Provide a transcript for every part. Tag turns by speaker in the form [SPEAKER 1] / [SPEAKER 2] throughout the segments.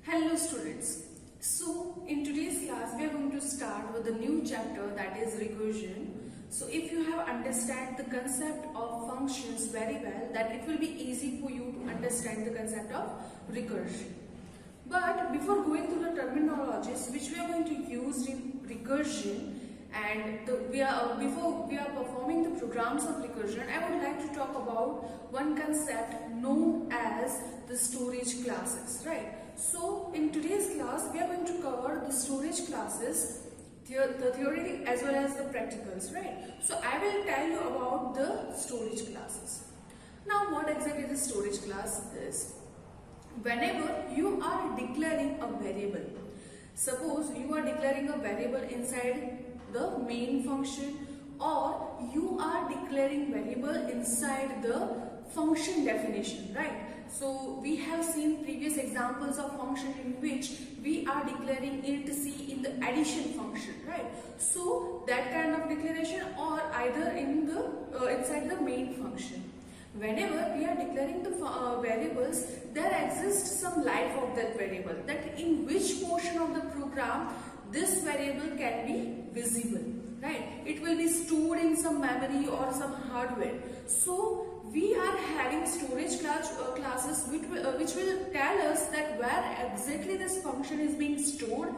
[SPEAKER 1] Hello students. So in today's class we are going to start with a new chapter, that is recursion. So if you have understand the concept of functions very well, then it will be easy for you to understand the concept of recursion. But before going through the terminologies which we are going to use in recursion, and before we are performing the programs of recursion, I would like to talk about one concept known as the storage classes, right? So in today's class we are going to cover the storage classes, the theory as well as the practicals, right? So I will tell you about the storage classes. Now what exactly the storage class is? Whenever you are declaring a variable, suppose you are declaring a variable inside the main function, or you are declaring variable inside the function definition, right? So we have seen previous examples of function in which we are declaring int c in the addition function, right? So that kind of declaration, or either in the inside the main function. Whenever we are declaring the variables, there exists some life of that variable, that in which portion of the program this variable can be visible, right? It will be stored in some memory or some hardware. So we are having storage classes which will tell us that where exactly this function is being stored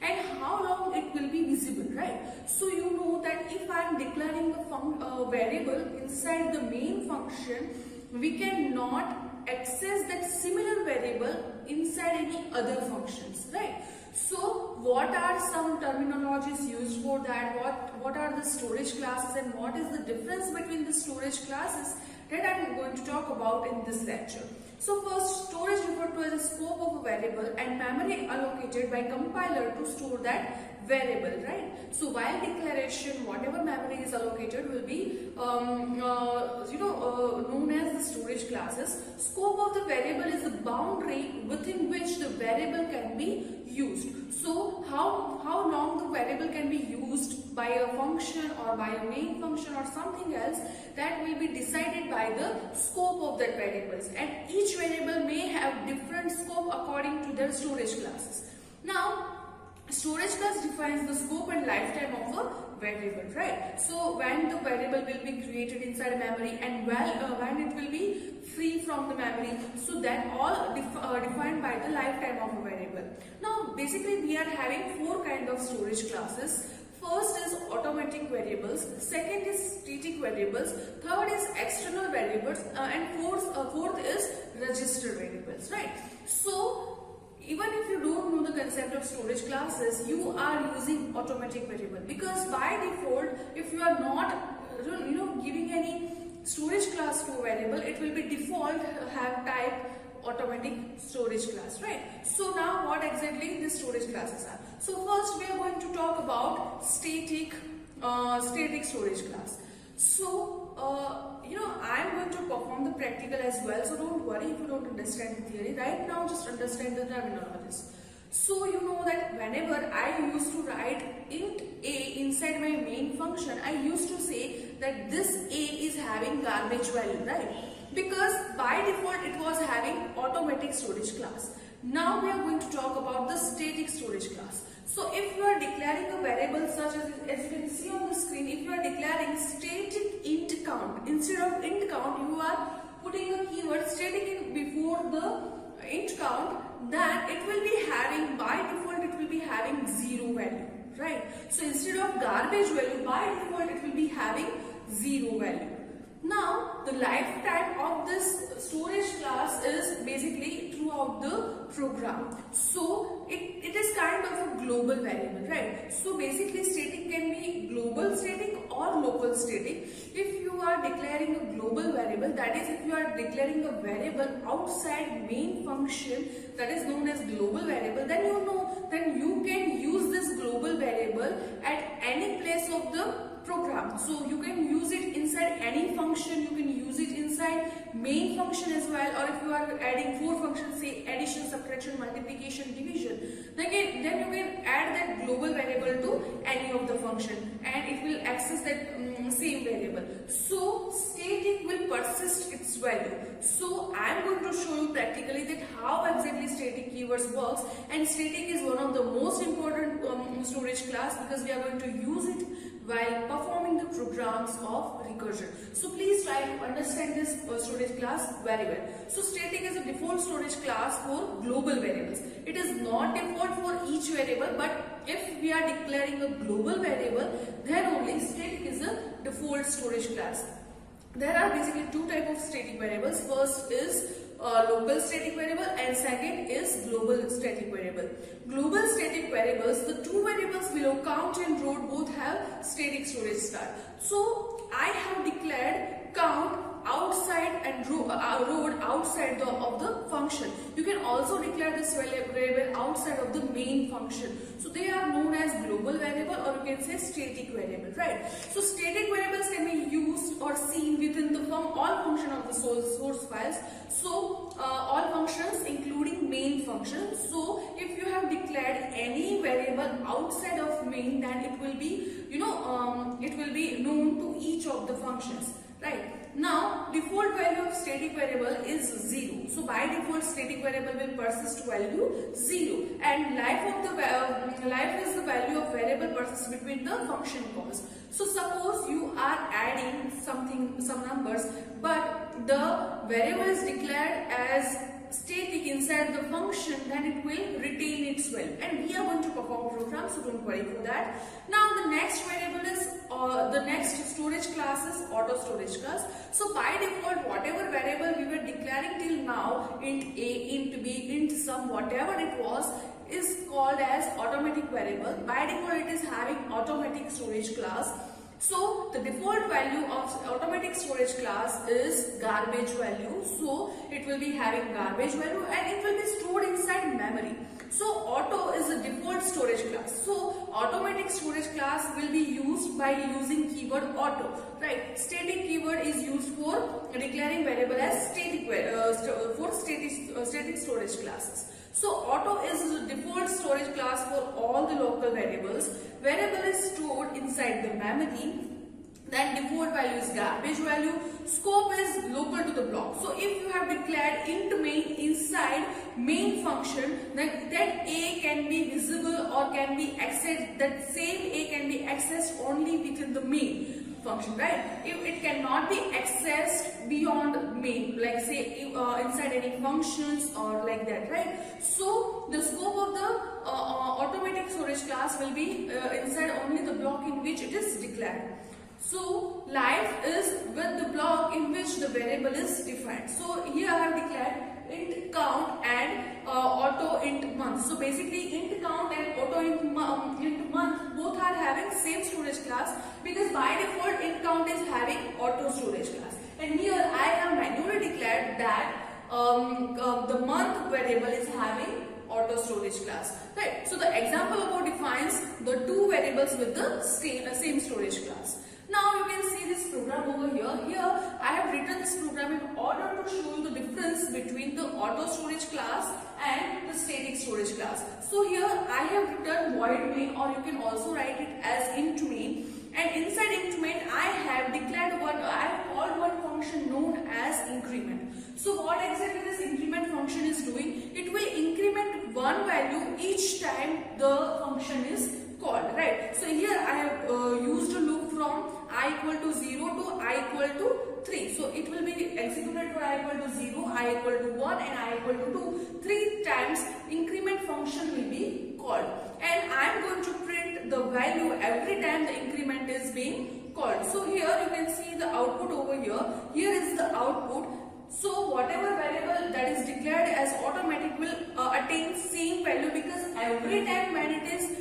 [SPEAKER 1] and how long it will be visible, right? So you know that if I am declaring a variable inside the main function, we cannot access that similar variable inside any other functions, right? So what are some terminologies used for that? What are the storage classes, and what is the difference between the storage classes, that I am going to talk about in this lecture. So first, storage referred to as the scope of a variable and memory allocated by compiler to store that variable, right? So while declaration, whatever memory is allocated will be known as the storage classes. Scope of the variable is the boundary within which the variable can be used. So how long the variable can be used by a function or by a main function or something else, that will be decided by the scope of that variables, and each variable may have different scope according to their storage classes. Now storage class defines the scope and lifetime of a variable, right? So when the variable will be created inside memory, and when it will be free from the memory, so that all defined by the lifetime of a variable. Now basically we are having four kinds of storage classes. First is automatic variables, second is static variables, third is external variables, and fourth is register variables, right? So even if you don't know the concept of storage classes, you are using automatic variable, because by default, if you are not giving any storage class to a variable, it will be default have type automatic storage class, right? So now what exactly the storage classes are? So first we are going to talk about static storage class. So I am going to perform the practical as well, so don't worry if you don't understand the theory. Right now just understand the terminologies. So you know that whenever I used to write int a inside my main function, I used to say that this a is having garbage value, right? Because by default it was having automatic storage class. Now we are going to talk about the static storage class. So if you are declaring a variable such as you can see on the screen, if you are declaring static int count, instead of int count you are putting a keyword static int before the int count, then it will be having, by default it will be having 0 value, right? So instead of garbage value, by default it will be having 0 value. Now the lifetime of this storage class is basically throughout the program. So it is kind of a global variable, right? So basically static can be global static or local static. If you are declaring a global variable, that is if you are declaring a variable outside main function that is known as global variable, then you can use this global variable at any place of the program. So you can use it inside any function, you can use it inside main function as well, or if you are adding 4 functions, say addition, subtraction, multiplication, division, then you can add that global variable to any of the function and it will access that same variable. So static will persist its value. So I am going to show you practically that how exactly static keywords works, and static is one of the most important storage class because we are going to use it while performing the programs of recursion. So please try to understand this storage class very well. So static is a default storage class for global variables. It is not default for each variable, but if we are declaring a global variable, then only static is a default storage class. There are basically 2 types of static variables. First is local static variable and second is global static variable. Global static variables, the 2 variables below, count and road, both have static storage start. So I have declared count outside and road outside of the function. You can also declare this variable outside of the main function. So they are known as global variable, or you can say static variable, right? So static variables can be used or seen within the all function of the source files. So all functions including main function. So if you have declared any variable outside of main, then it will be it will be known to each of the functions, right? Now default value of static variable is 0. So by default static variable will persist value 0, and life is the value of variable persists between the function calls. So suppose you are adding some numbers, but the variable is declared as static inside the function, then it will retain its value, and we are going to perform program, so don't worry for that. Now the next variable is the next storage class is auto storage class. So by default whatever variable we were declaring till now, int a, int b, int sum, whatever it was, is called as automatic variable. By default it is having automatic storage class. So the default value of automatic storage class is garbage value. So it will be having garbage value and it will be stored inside memory. So auto is a default storage class. So automatic storage class will be used by using keyword auto, right? Static keyword is used for declaring variable as static static storage classes. So auto is the default storage class for all the local variables. Variable is stored inside the memory. Then default value is garbage value. Scope is local to the block. So if you have declared int main inside main function, then that a can be visible or can be accessed. That same a can be accessed only within the main function, right? It cannot be accessed beyond main, like say inside any functions or like that, right? So the scope of the automatic storage class will be inside only the block in which it is declared. So life is with the block in which the variable is defined. So here I have declared int count and auto int month. So basically int count and auto int month both are having same storage class, because by default int count is having auto storage class, and here I have manually declared that the month variable is having auto storage class, right? So the example above defines the 2 variables with the same storage class. Now you can see this program over here. Here I have written this program in order to show you the difference between the auto storage class and the static storage class. So here I have written void main, or you can also write it as int main, and inside int main I have declared I have called one function known as increment. So what exactly this increment function is doing? It will increment one value each time the function is called, right? So here I have used a loop from I equal to 0 to I equal to 3. So it will be executed for I equal to 0, I equal to 1 and I equal to 2. 3 times increment function will be called, and I am going to print the value every time the increment is being called. So here you can see the output over here. Here is the output. So whatever variable that is declared as automatic will attain same value, because every time when it is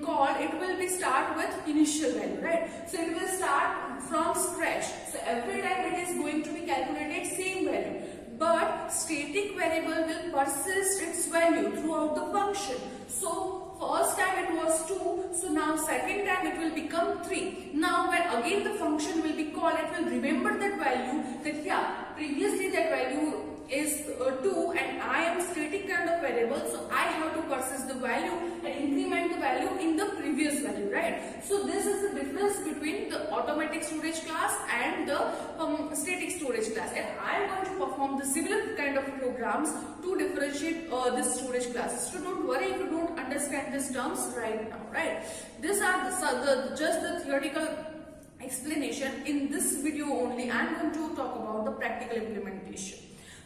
[SPEAKER 1] called, it will be start with initial value, right? So it will start from scratch. So every time it is going to be calculated same value. But static variable will persist its value throughout the function. So first time it was 2, so now second time it will become 3. Now when again the function will be called, it will remember that value, that yeah, previously that value is 2 and I am static kind of variable, so I have to persist the value and increment the value in the previous value, right? So this is the difference between the automatic storage class and the static storage class, and I am going to perform the similar kind of programs to differentiate this storage classes. So don't worry if you don't understand these terms right now, right? These are just the theoretical explanation. In this video only I am going to talk about the practical implementation.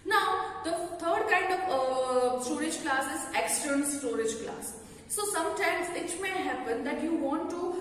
[SPEAKER 1] Now the third kind of storage class is external storage class. So sometimes it may happen that you want to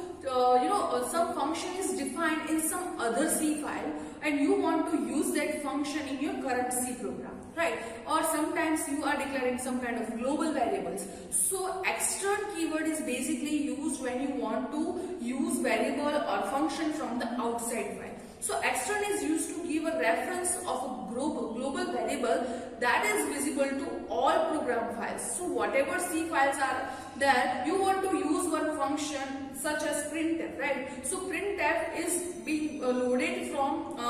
[SPEAKER 1] some function is defined in some other C file and you want to use that function in your current C program, right? Or sometimes you are declaring some kind of global variables. So extern keyword is basically used when you want to use variable or function from the outside file. So extern is used to give a reference of a global variable that is visible to all program files. So whatever C files are there, you want to use one function such as printf, right? So printf is being loaded from .h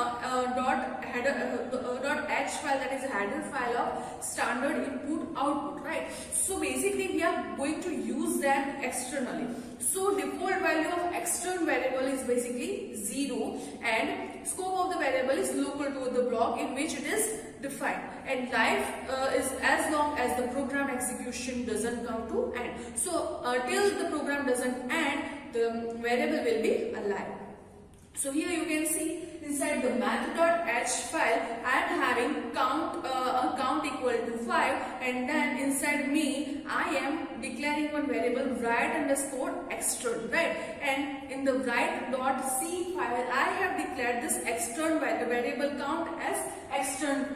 [SPEAKER 1] file, that is a header file of standard input output, right? So basically we are going to use that externally. So default value of external variable is basically 0 and scope of the variable is local to the block in which it is defined, and life is as long as the program execution doesn't come to end. So till the program doesn't end, the variable will be alive. So here you can see inside the math.h file I am having count equal to 5, and then inside me I am declaring one variable write underscore extern, right? And in the write.c file I have declared this extern variable count as extern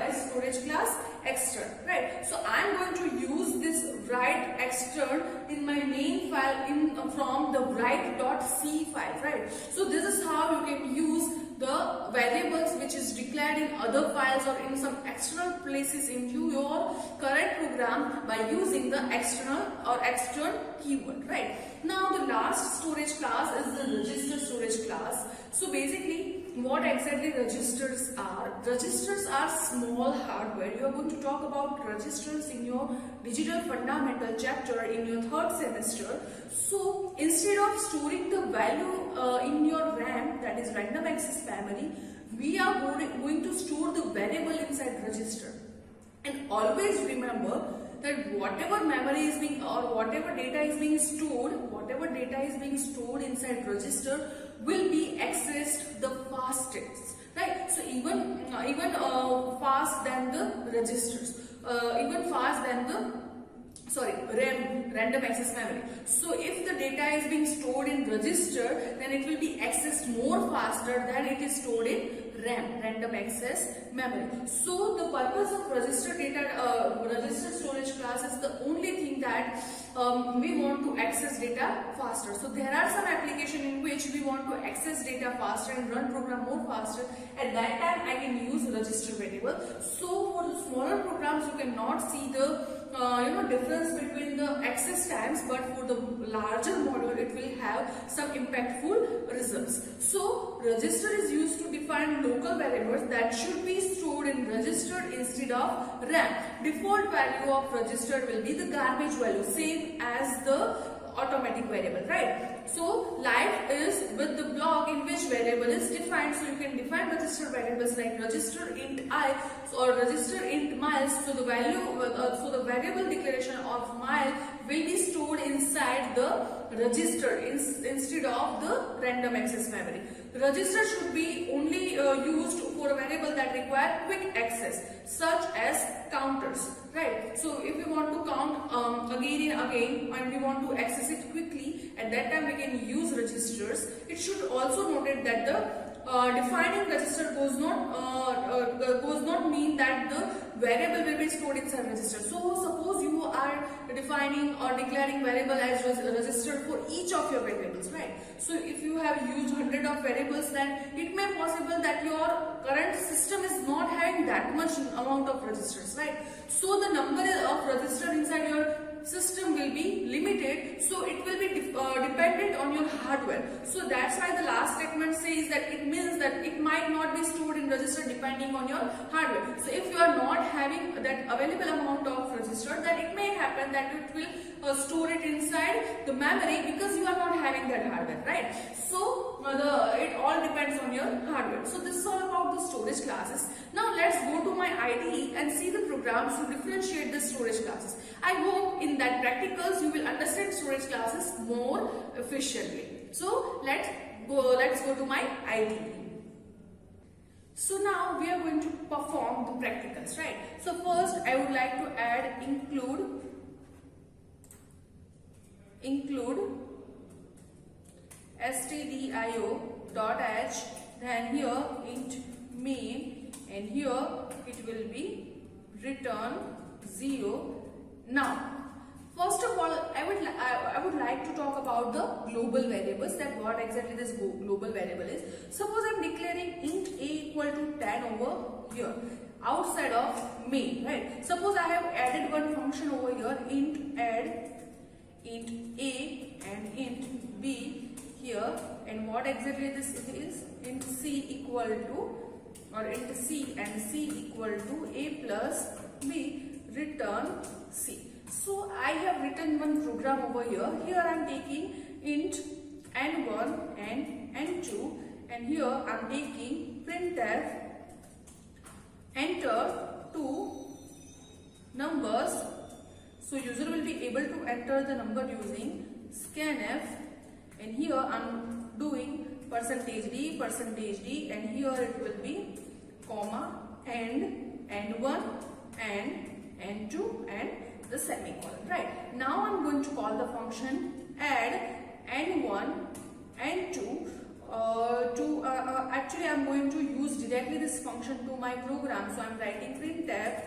[SPEAKER 1] as storage class extern, right? So I am going to use this write extern in my main file from the write.c file, right? So this is how you can use the variables which is declared in other files or in some external places into your current program by using the external or extern keyword, right? Now the last storage class is the register storage class. So basically what exactly registers are? Registers are small hardware. You are going to talk about registers in your digital fundamental chapter in your third semester. So instead of storing the value in your RAM, that is random access memory, we are going to store the variable inside register. And always remember that whatever memory is being or whatever data is being stored, inside register will be accessed the fastest, right? So even fast than the registers, even fast than the RAM, random access memory. So if the data is being stored in register, then it will be accessed more faster than it is stored in RAM, random access memory. So the purpose of register storage class is the only thing that we want to access data faster. So there are some applications in which we want to access data faster and run program more faster. At that time I can use register variable. So for the smaller programs you cannot see the difference between the access times, but for the larger module it will have some impactful results. So register is used to define local variables that should be stored in register instead of RAM. Default value of register will be the garbage value, same as the automatic variable, right? So life is with the block in which variable is defined. So you can define register variables like register int I or register int miles. So the variable declaration of mile will be stored inside the register instead of the random access memory. The register should be only used for a variable that require quick access, such as counters, right? So if we want to count again and again and we want to access it quickly, at that time we can use registers. It should also noted that the defining register does not mean that the variable will be stored inside register. So suppose you are defining or declaring variable as register for each of your variables, right? So if you have used 100 of variables, then it may possible that your current system is not having that much amount of registers, right? So the number of register inside your system will be limited, so it will be dependent on your hardware. So that's why the last statement says that it means that it might not be stored in register depending on your hardware. So if you are not having that available amount of register, then it may happen that it will store it inside the memory because you are not having that hardware, right? So it all depends on your hardware. So this is all about the storage classes. Now let's go to my IDE and see the programs to differentiate the storage classes. I hope in that practicals you will understand storage classes more efficiently. So let's go to my IDE. So now we are going to perform the practicals, right? So first I would like to add include stdio.h, then here int main, and here it will be return 0. Now first of all I would like to talk about the global variables, that what exactly this global variable is. Suppose I'm declaring int a equal to 10 over here outside of main, right? Suppose I have added one function over here, int add int a and int b here, and what exactly this is, int c equal to, or int c and c equal to a plus b, return c. So I have written one program over here. Here I am taking int n1 and n2, and here I am taking printf enter two numbers. So user will be able to enter the number using scanf, and here I am doing %d, and here it will be comma and n1 and n2 and the semicolon, right? Now I'm going to call the function add n1 n2 actually I'm going to use directly this function to my program. So I'm writing printf,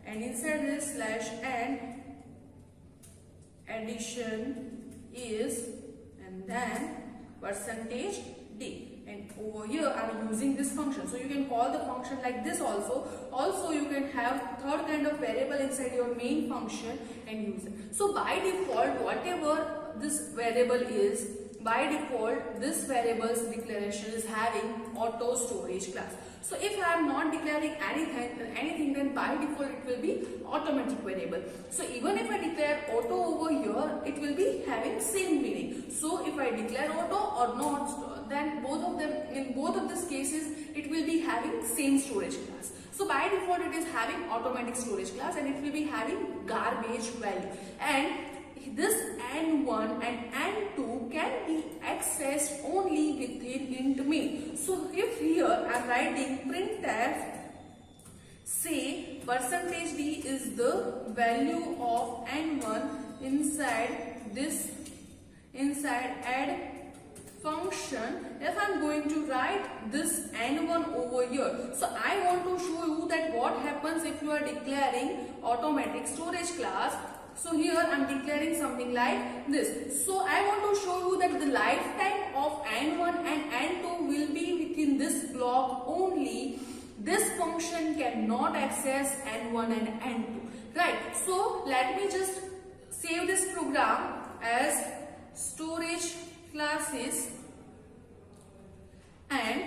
[SPEAKER 1] and inside this /n addition is, and then %d, and over here I'm using this function. So you can call the function like this also. Also you can have third kind of variable inside your main function and use it. So by default, whatever this variable is, by default this variable's declaration is having auto storage class. So if I am not declaring anything, then by default it will be automatic variable. So even if I declare auto over here, it will be having same meaning. So if I declare auto or not, then in both of these cases it will be having same storage class. So by default it is having automatic storage class, and it will be having garbage value, and this n1 and n2 can be accessed only within int main. So if here I am writing printf, say %d is the value of n1 inside add function, if I am going to write this n1 over here. So I want to show you that what happens if you are declaring automatic storage class. So here I am declaring something like this. So I want to show you that the lifetime of n1 and n2 will be within this block only. This function cannot access n1 and n2, right? So let me just save this program as storage classes, and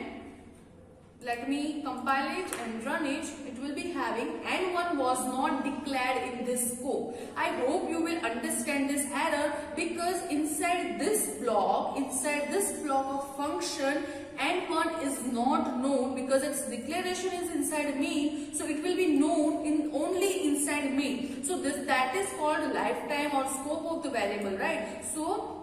[SPEAKER 1] let me compile it and run it. It will be having N1 was not declared in this scope. I hope you will understand this error, because inside this block of function, N1 is not known because its declaration is inside main, so it will be known in only inside main. So that is called lifetime or scope of the variable, right? So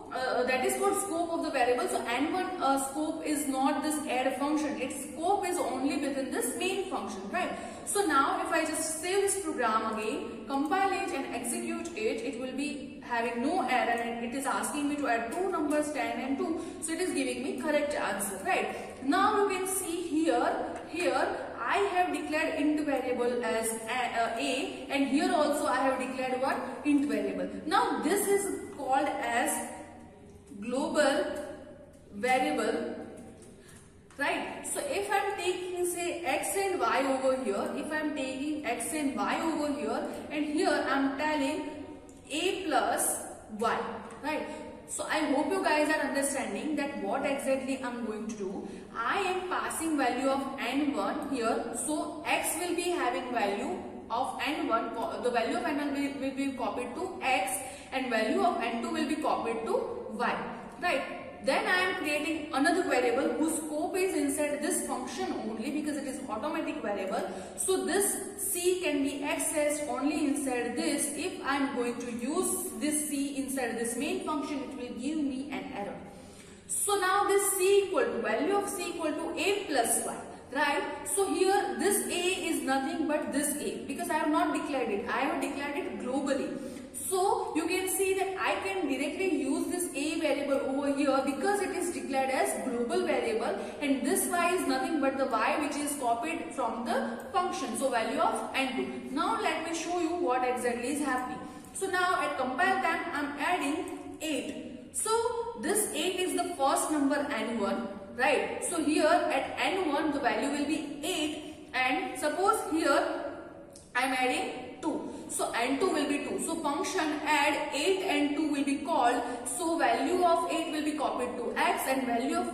[SPEAKER 1] that is called scope of the variable. So N1 scope is not this add function. Its scope is only within this main function, right? So now if I just save this program again, compile it and execute it, it will be having no error, and it is asking me to add two numbers 10 and 2. So it is giving me correct answer, right? Now you can see here I have declared int variable as a, and here also I have declared one int variable. Now this is called as global variable, right? So if I am taking say x and y over here, if I am taking x and y over here, and here I am telling a plus y, right? So I hope you guys are understanding that what exactly I am going to do. I am passing value of n1 here, so x will be having value of n1, the value of n1 will be copied to x, and value of n2 will be copied to y, right? Then I am creating another variable whose scope is inside this function only, because it is automatic variable. So this c can be accessed only inside this. If I am going to use this c inside this main function, it will give me an error. So now this c equal to, value of c equal to a plus y, right? So here this a is nothing but this a, because I have not declared it. I have declared it globally. So you can see that I can directly use this a variable over here because it is declared as global variable, and this y is nothing but the y which is copied from the function. So value of n2. Now let me show you what exactly is happening. So now at compile time I am adding 8. So this 8 is the first number n1, right? So here at n1 the value will be 8, and suppose here I am adding 2. So n2 will be 2. So function add 8 and 2 will be called. So value of 8 will be copied to x, and value of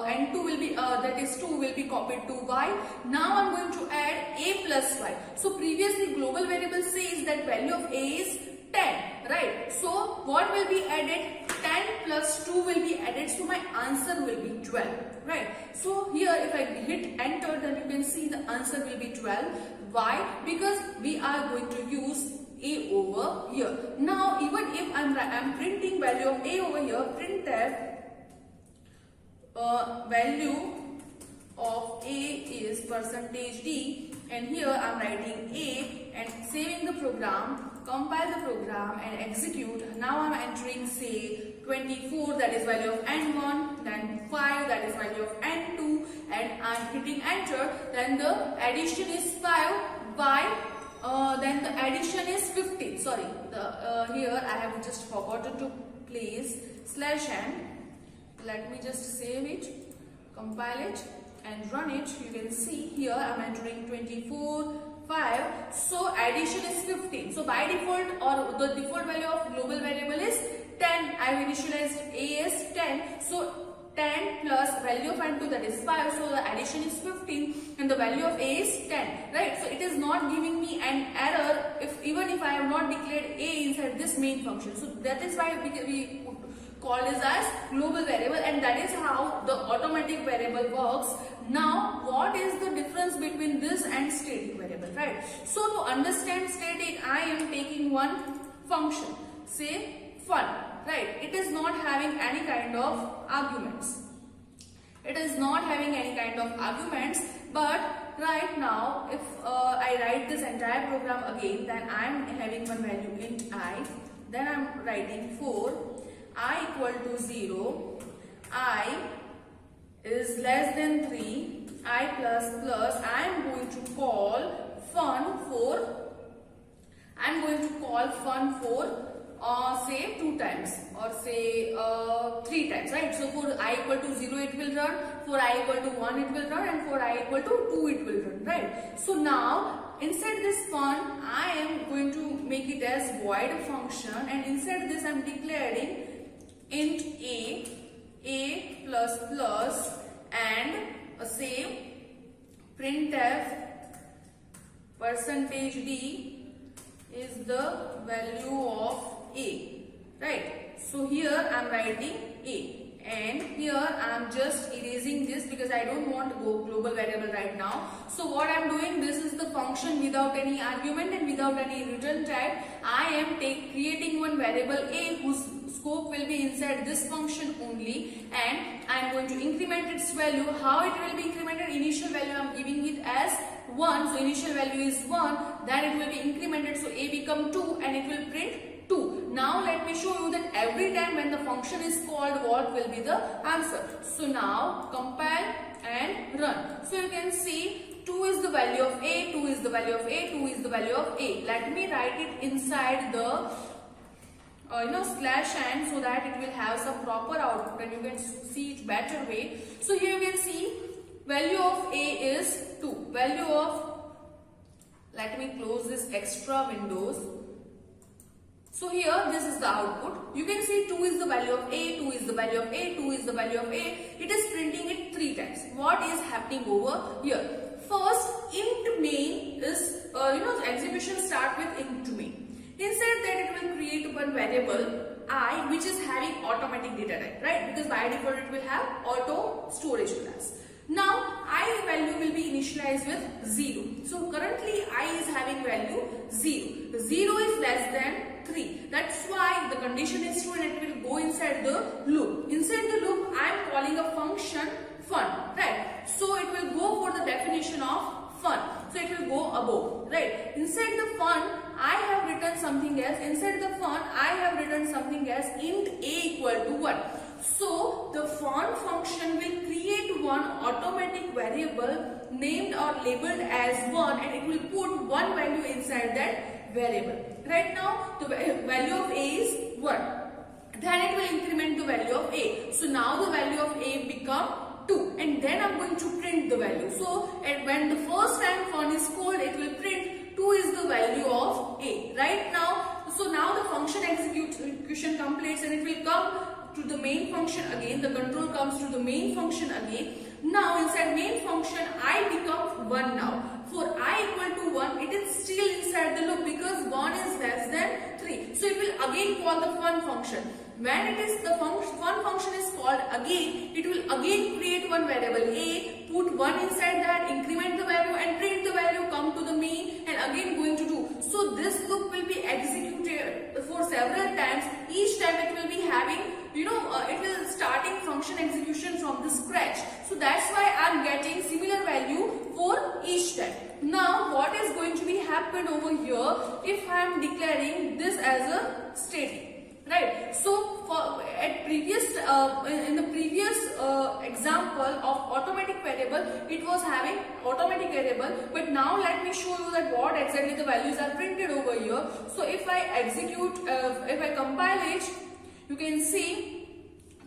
[SPEAKER 1] n2 will be that is 2 will be copied to y. Now I am going to add a plus y. So previously global variable says that value of a is 10, right? So what will be added? 10 plus 2 will be added, so my answer will be 12, right? So here if I hit enter, then you can see the answer will be 12. Why? Because we are going to use a over here. Now even if I'm printing value of a over here, printf value of a is %d, and here I'm writing a and saving the program, compile the program and execute. Now I'm entering say 24, that is value of n1, then 5, that is value of n2, and I'm hitting enter. Then the addition is 5, y, then the addition is 15. Sorry, here I have just forgotten to place /n. Let me just save it, compile it and run it. You can see here I'm entering 24, 5. So addition is 15. So by default, or the default value of global variable is 10. I have initialized a as 10. So 10 plus value of n2, that is 5. So the addition is 15 and the value of a is 10, right? So it is not giving me an error even if I have not declared a inside this main function. So that is why we call this as global variable, and that is how the automatic variable works. Now what is the difference between this and static variable, right? So to understand static, I am taking one function, say fun, right? It is not having any kind of arguments. It is not having any kind of arguments, but right now if I write this entire program again, then I am having one value int I, then I am writing 4, I equal to 0, I is less than 3, I plus, I am going to call fun for, I am going to call fun for say 2 times or say 3 times, right? So for I equal to 0 it will run, for I equal to 1 it will run, and for I equal to 2 it will run, right? So now inside this fun I am going to make it as void function, and inside this I am declaring int a plus, and say percentage D is the value of A, right? So here I am writing A, and here I am just erasing this because I don't want global variable right now. So what I am doing, this is the function without any argument and without any return type. I am creating one variable A whose scope will be inside this function only, and I am going to increment its value. How it will be incremented? Initial value I am giving it as 1, so initial value is 1, then it will be incremented, so A become 2 and it will print 2. Now let me show you that every time when the function is called, what will be the answer. So now compile and run. So you can see 2 is the value of A, 2 is the value of A, 2 is the value of A. Let me write it inside the slash and, so that it will have some proper output and you can see it better way. So here you can see value of A is 2. Value of, let me close this extra windows. So here this is the output. You can see 2 is the value of A, 2 is the value of A, 2 is the value of A. It is printing it 3 times. What is happening over here? First, int main is, execution start with int main. Inside that it will create one variable I which is having automatic data type, right? Because by default it will have auto storage class. Now I value will be initialized with 0. So currently I is having value 0. 0 is less than 3. That's why the condition is true and it will go inside the loop. Inside the loop I am calling a function fun, right? So it will go for the definition of fun. So it will go above, right? Inside the fun I have written something else. Inside the fun I have written something else, int A equal to 1. So the fun function will create one automatic variable named or labeled as 1 and it will put one value inside that variable. Right now the value of A is 1. Then it will increment the value of A. So now the value of A become 2 and then I'm going to print the value. So when the first time fun is called, it will print 2 is the value of A. Right now, so now the function execution completes and it will come to the main function again. The control comes to the main function again. Now inside main function I become 1 now. For I equal to 1, it is still inside the loop because 1 is less than 3. So it will again call the fun function. When it is the fun function is called again, it will again create one variable A, put 1 inside that, increment the value and print the value, come to the main and again going to do. So this loop will be executed for several times. Each time it will be having, it will starting function execution from the scratch. So that's why I am getting similar value for each time. Now what is going to be happen over here if I am declaring this as a static? Right. So in the previous example of automatic variable, it was having automatic variable. But now let me show you that what exactly the values are printed over here. So if I execute, if I compile it, you can see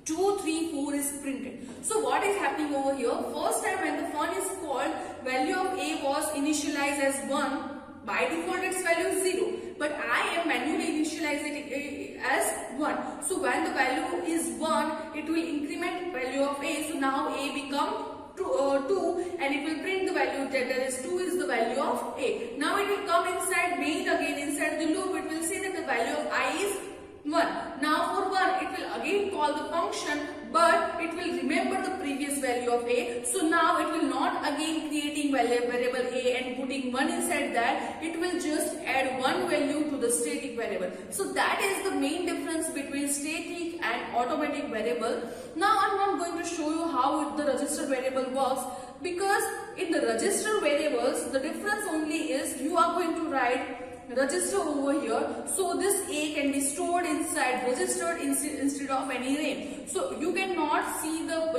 [SPEAKER 1] 2, 3, 4 is printed. So what is happening over here? First time when the fun is called, value of A was initialized as 1. By default its value is 0, but I am manually initializing it as 1. So when the value is 1, it will increment value of A. So now A become 2 and it will print the value that is 2 is the value of A. Now it will come inside main again, inside the loop it will say that the value of I is 1. Now for 1 it will again call the function, but it will remember the previous value of A. So now it will not again creating variable A and putting 1 inside that. It will just add one value to the static variable. So that is the main difference between static and automatic variable. Now I'm not going to show you how the register variable works, because in the register variables the difference only is you are going to write register over here. So this A can be stored inside registered instead of any name. So you cannot see the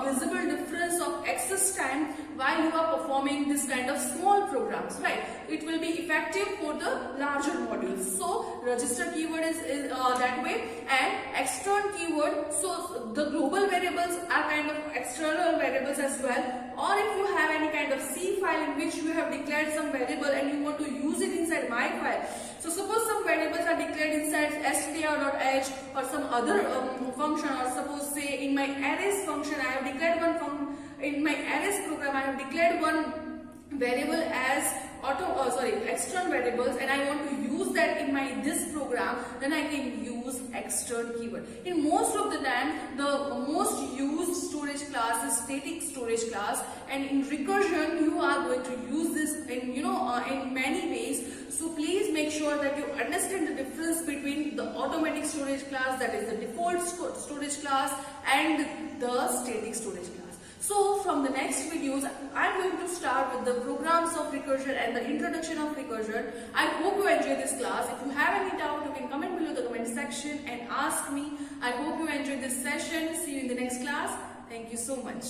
[SPEAKER 1] visible difference of access time while you are performing this kind of small programs, right? It will be effective for the larger modules. So register keyword is that way, and external keyword. So the global variables are kind of external variables as well. Or if you have any kind of C file in which you have declared some variable and you want to use it inside my file. So suppose some variables are declared inside str.h or some other function, or suppose say in my arrays function I have declared one in my arrays program I have declared one variable as external variables, and I want to use that in this program, then I can use external keyword. In most of the time, the most used storage class is static storage class, and in recursion you are going to use this in in many ways. So please make sure that you understand the difference between the automatic storage class, that is the default storage class, and the static storage class. So from the next videos, I'm going to start with the programs of recursion and the introduction of recursion. I hope you enjoy this class. If you have any doubt, you can comment below the comment section and ask me. I hope you enjoyed this session. See you in the next class. Thank you so much.